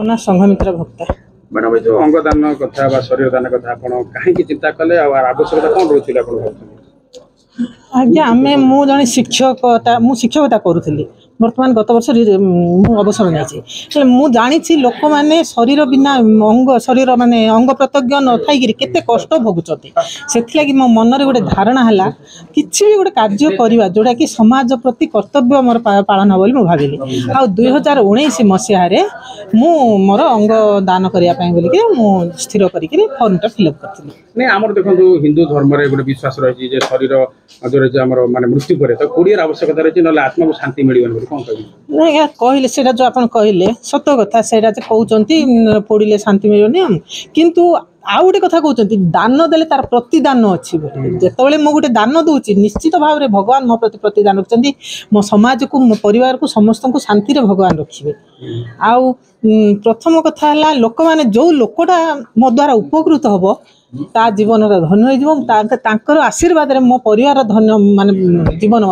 ना संघमित्रा भक्ता मैडम जो अंगदान कथा शरीर दान कथा कहीं चिंता कले आवश्यकता कौन रोचे आज्ञा आमे मु जने शिक्षकता करूली बर्तमान गत वर्ष मु अवसर नहीं मु जानी लोक मैंने शरीर बिना अंग शरीर माने अंग प्रत्यंग न थी केते कष्ट भोगुचते से मो मन रे गोटे धारणा है किसी भी गोटे कार्य करवा जोटा कि समाज प्रति कर्तव्य मोर पालन बोली मुझे भाविली आ 2019 मसीह मु मोर अंग दान करने बोलिक मुझे स्थिर करके फर्मटा फिलअप करी नहीं आमर देखो हिंदू धर्म रे गोटे विश्वास रही शरीर जो माने मृत्यु करे तो कोड़ियर आवश्यकता रही ना आत्मा को शांति मिल नहीं यार कहले से जो आप कहले सत कथा से कहते पड़े शांति मिलनी किंतु आउ गोटे कथा कहते दान देले तार प्रतिदान अच्छी जिते मु गोटे दान दूची निश्चित भाव में भगवान मो प्रति प्रतिदान रखिंट मो समाज को मो परिवार को समस्त को शांति रे भगवान रखिए आउ प्रथम कथा है लोक मैंने जो लोकटा मो द्वारा उपकृत हम ता जीवन धन्य हो आशीर्वाद मो परिवार धन्य माने जीवन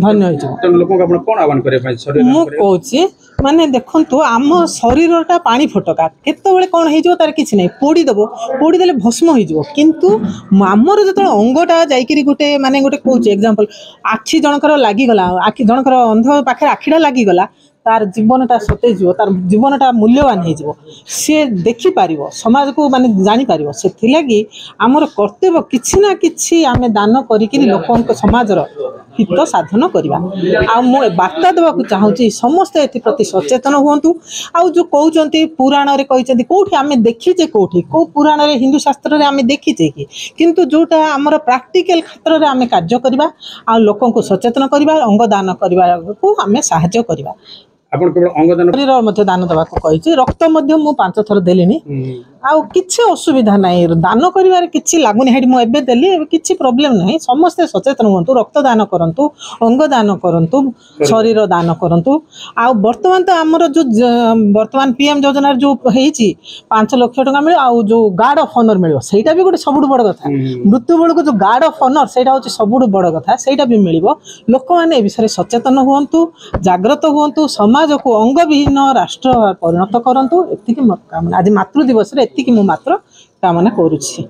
धन्य हो माने देखु आम शरीरटा पानी फटका केतबेले कौन हो तार किसी ना पोड़ीदेले भस्म हो किंतु आमर जो अंगटा जाकि गोटे माने गोटे कौच एग्जांपल आखि जनकर लगिगला आखि जनकर अंध पाखे आखिटा लगिगला तार जीवनटा सतेज तार जीवनटा मूल्यवान हो सी देखिपार समाज को माने जानीपर से आमर कर्तव्य किसी ना कि आम दान करी लोक समाजर हित साधन करवा बार्ता देवाक चाहूँगी समस्ते एप्रति सचेतन हूँ आउ जो कहते पुराण रे कहते कौटी आम देखीचे कौटी कौ पुराण रे हिंदू शास्त्र आम देखीचे कि किंतु जोटा आमर प्राक्टिकल क्षेत्र में आम कार्य करवा आ लोक सचेतन करवा अंगदान करने को आम साहाय्य करवा शरीर दान देवाक कही रक्त मु 5 थर देली आउ किसी असुविधा नहीं दान कर किसी लगुनि हेटी मुझे देली किसी प्रोब्लेम नहीं समस्ते सचेतन हूँ रक्त दान करूँ अंग दान करूँ शरीर दान करूँ आ बर्तमान तो आमर जो बर्तमान पीएम योजना जो होती 5 लाख टका मिले आ जो गार्ड ऑफ ऑनर मिले सहीटा भी गोटे सब बड़ कथा मृत्यु बेलू जो गार्ड ऑफ ऑनर से हूँ सब बड़ कथा सहीटा भी मिल लोक मैंने विषय सचेतन हूँ जाग्रत हूँ समाज को अंग विहीन राष्ट्र परिणत करूँ एति आज मातृ दिवस एति मु मात्र कामना करुछि।